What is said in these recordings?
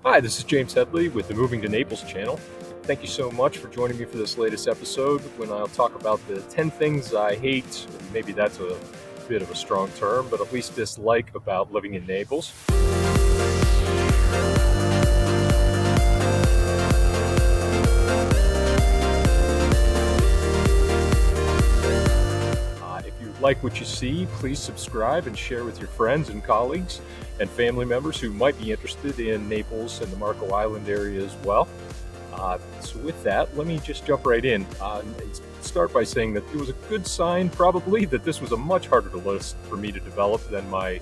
Hi, this is James Headley with the Moving to Naples channel. Thank you so much for joining me for this latest episode when I'll talk about the 10 things I hate. Maybe that's a bit of a strong term, but at least dislike about living in Naples. If you like what you see, please subscribe and share with your friends and colleagues and family members who might be interested in Naples and the Marco Island area as well. So with that, let me just jump right in and start by saying that it was a good sign, probably, that this was a much harder list for me to develop than my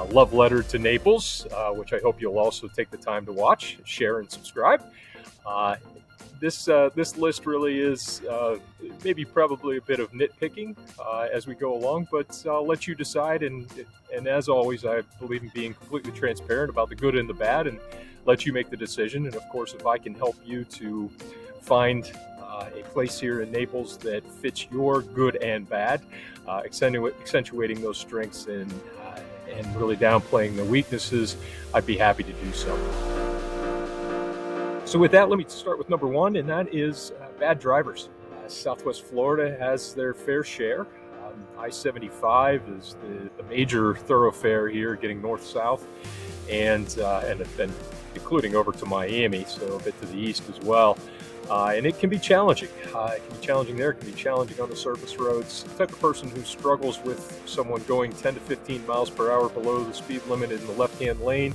love letter to Naples, which I hope you'll also take the time to watch, share, and subscribe. Uh, this list really is maybe probably a bit of nitpicking as we go along, but I'll let you decide. And as always, I believe in being completely transparent about the good and the bad, and let you make the decision. And of course, if I can help you to find a place here in Naples that fits your good and bad, accentuating those strengths and really downplaying the weaknesses, I'd be happy to do so. So with that, let me start with number one, and that is bad drivers. Southwest Florida has their fair share. I-75 is the major thoroughfare here, getting north-south, and then including over to Miami, so a bit to the east as well. And it can be challenging. It can be challenging there. It can be challenging on the surface roads. The type of person who struggles with someone going 10 to 15 miles per hour below the speed limit in the left-hand lane,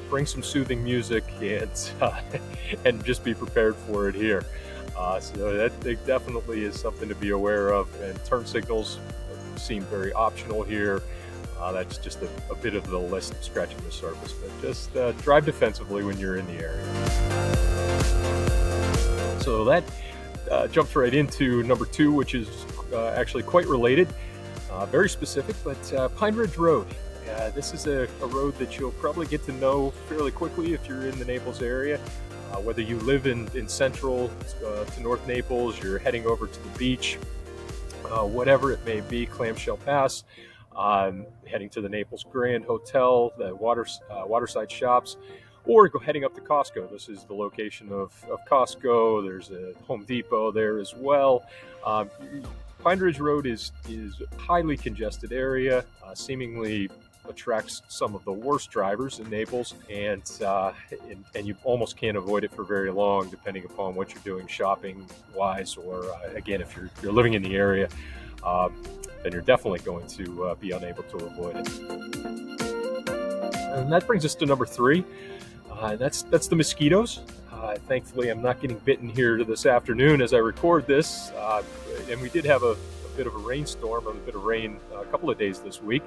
bring some soothing music and just be prepared for it here. So that definitely is something to be aware of. And turn signals seem very optional here. That's just a bit of the list scratching the surface. But just drive defensively when you're in the area. So that jumps right into number two, which is actually quite related, very specific, but Pine Ridge Road. This is a road that you'll probably get to know fairly quickly if you're in the Naples area. Whether you live in central to North Naples, you're heading over to the beach, whatever it may be, Clamshell Pass, heading to the Naples Grand Hotel, the waterside shops, or heading up to Costco. This is the location of Costco. There's a Home Depot there as well. Pine Ridge Road is a highly congested area, seemingly attracts some of the worst drivers in Naples, and you almost can't avoid it for very long, depending upon what you're doing shopping wise, or again, if you're living in the area, then you're definitely going to be unable to avoid it. And that brings us to number three. That's the mosquitoes. Thankfully, I'm not getting bitten here this afternoon as I record this, and we did have a bit of a rainstorm, a bit of rain a couple of days this week.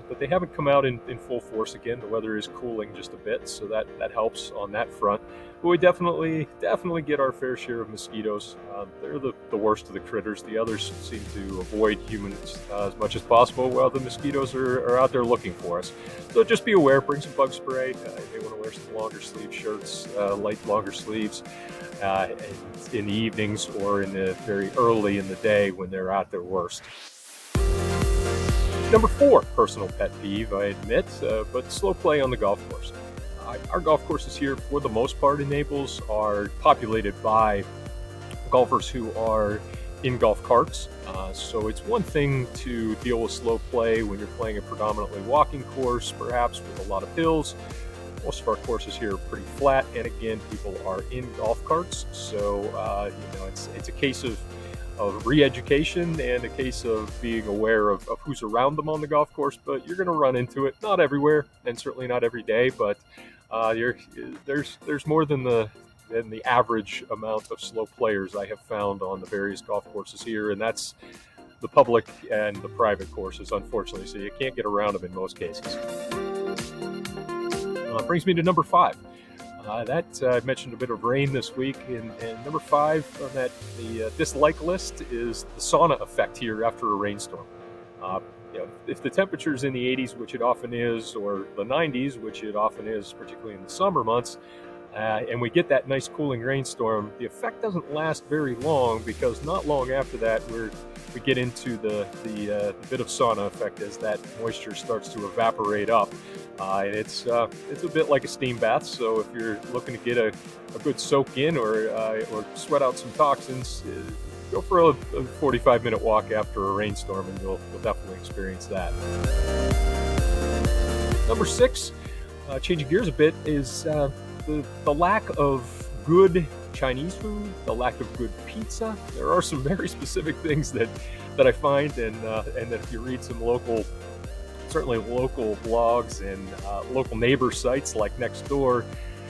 But they haven't come out in full force again. The weather is cooling just a bit, so that helps on that front. But we definitely get our fair share of mosquitoes. They're the worst of the critters. The others seem to avoid humans as much as possible, while the mosquitoes are out there looking for us. So just be aware, bring some bug spray. You may want to wear some longer sleeve shirts, light longer sleeves, in the evenings or in the very early in the day when they're at their worst. Number four, personal pet peeve, I admit, but slow play on the golf course. Our golf courses here, for the most part in Naples, are populated by golfers who are in golf carts. So it's one thing to deal with slow play when you're playing a predominantly walking course, perhaps with a lot of hills. Most of our courses here are pretty flat, and again, people are in golf carts. So it's a case of re-education and a case of being aware of who's around them on the golf course. But you're going to run into it, not everywhere, and certainly not every day, but there's more than the average amount of slow players I have found on the various golf courses here, and that's the public and the private courses, unfortunately, so you can't get around them in most cases. Brings me to number five. I mentioned a bit of rain this week, and number five on the dislike list is the sauna effect here after a rainstorm. If the temperature's in the 80s, which it often is, or the 90s, which it often is, particularly in the summer months, and we get that nice cooling rainstorm, the effect doesn't last very long, because not long after that we get into the bit of sauna effect as that moisture starts to evaporate up. And it's a bit like a steam bath. So if you're looking to get a good soak in or sweat out some toxins, go for a 45-minute walk after a rainstorm, and you'll definitely experience that. Number six, changing gears a bit, is the lack of good Chinese food, the lack of good pizza. There are some very specific things that I find, and that if you read some certainly local blogs and local neighbor sites like Nextdoor,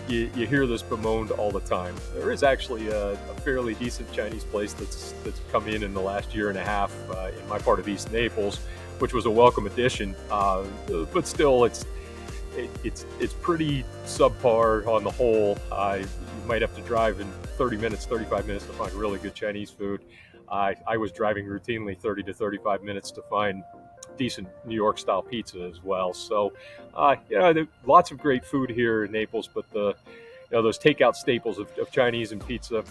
you hear this bemoaned all the time. There is actually a fairly decent Chinese place that's come in the last year and a half in my part of East Naples, which was a welcome addition. But still, it's pretty subpar on the whole. You might have to drive in 30 minutes, 35 minutes to find really good Chinese food. I was driving routinely 30 to 35 minutes to find decent New York style pizza as well. So, lots of great food here in Naples, but those takeout staples of Chinese and pizza,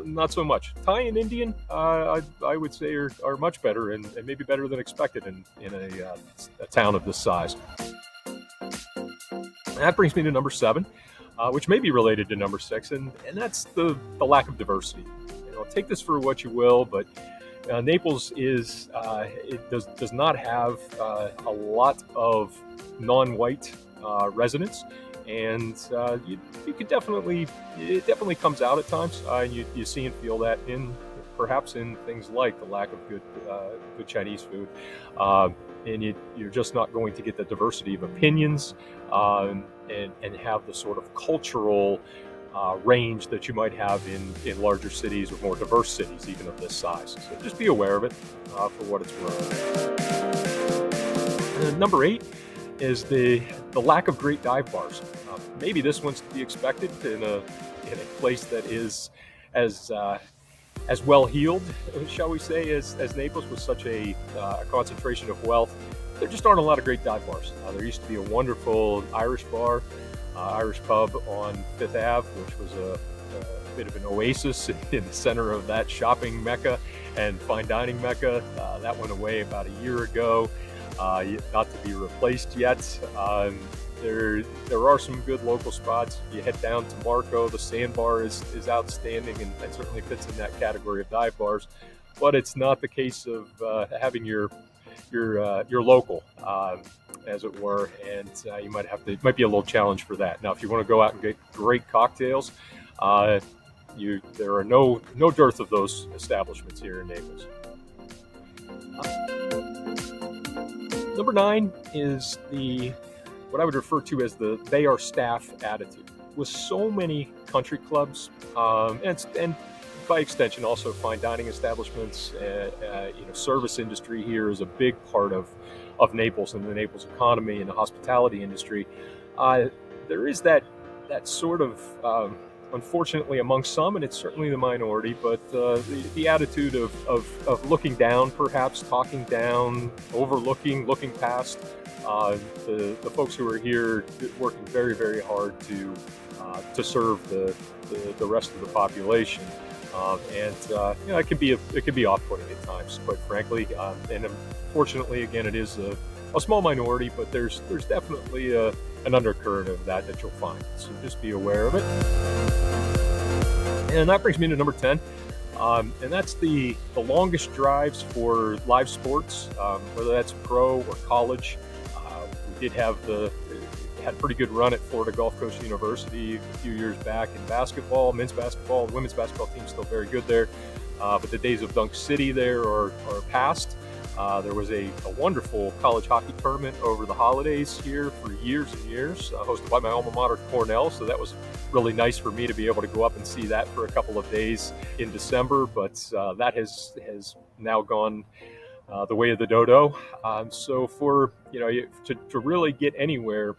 not so much. Thai and Indian, I would say are much better and maybe better than expected in a town of this size. That brings me to number seven, which may be related to number six, and that's the lack of diversity. Take this for what you will, but Naples does not have a lot of non-white residents, and you could it definitely comes out at times, and you see and feel that perhaps in things like the lack of good Chinese food, and you're just not going to get the diversity of opinions and have the sort of cultural range that you might have in larger cities or more diverse cities, even of this size. So just be aware of it for what it's worth. Number eight is the lack of great dive bars. Maybe this one's to be expected in a place that is as well heeled, shall we say, as Naples, with such a concentration of wealth. There just aren't a lot of great dive bars. There used to be a wonderful Irish bar, Irish pub on Fifth Ave, which was a bit of an oasis in the center of that shopping mecca and fine dining mecca. That went away about a year ago, not to be replaced yet. There are some good local spots. You head down to Marco, the Sandbar is outstanding and certainly fits in that category of dive bars, but it's not the case of having your local, as it were, and it might be a little challenge for that. Now, if you want to go out and get great cocktails, there are no dearth of those establishments here in Naples. Number nine is what I would refer to as the they are staff attitude. With so many country clubs, and by extension also fine dining establishments, service industry here is a big part of Naples and the Naples economy and the hospitality industry. There is that sort of, unfortunately among some, and it's certainly the minority, but the attitude of looking down, perhaps talking down, overlooking, looking past the folks who are here working very, very hard to serve the rest of the population. It can be off-putting at times, quite frankly. And unfortunately, again, it is a small minority, but there's definitely an undercurrent of that you'll find. So just be aware of it. And that brings me to number 10, and that's the longest drives for live sports, whether that's pro or college. We had a pretty good run at Florida Gulf Coast University a few years back in basketball, men's basketball. The women's basketball team's still very good there, but the days of Dunk City there are past. There was a wonderful college hockey tournament over the holidays here for years and years, hosted by my alma mater, Cornell, so that was really nice for me to be able to go up and see that for a couple of days in December, but that has now gone the way of the dodo. So for to really get anywhere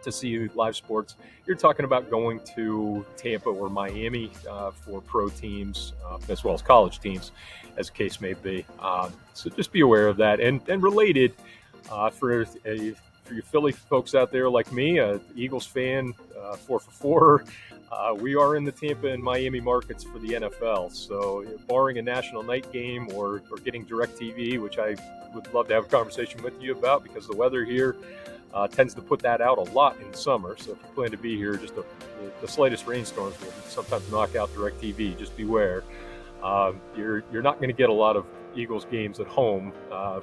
to see live sports, you're talking about going to Tampa or Miami for pro teams, as well as college teams, as the case may be. So just be aware of that. And related, for you Philly folks out there like me, Eagles fan, 4 for 4, we are in the Tampa and Miami markets for the NFL. So barring a national night game or getting DirecTV, which I would love to have a conversation with you about because the weather here tends to put that out a lot in the summer. So if you plan to be here, just the slightest rainstorms will sometimes knock out DirecTV. Just beware. You're not going to get a lot of Eagles games at home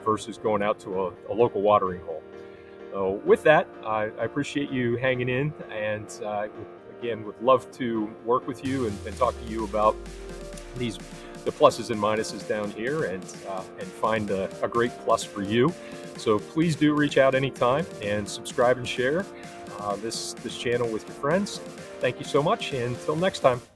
versus going out to a local watering hole. So with that, I appreciate you hanging in, and again, would love to work with you and talk to you about the pluses and minuses down here, and find a great plus for you. So please do reach out anytime and subscribe and share this channel with your friends. Thank you so much, and until next time.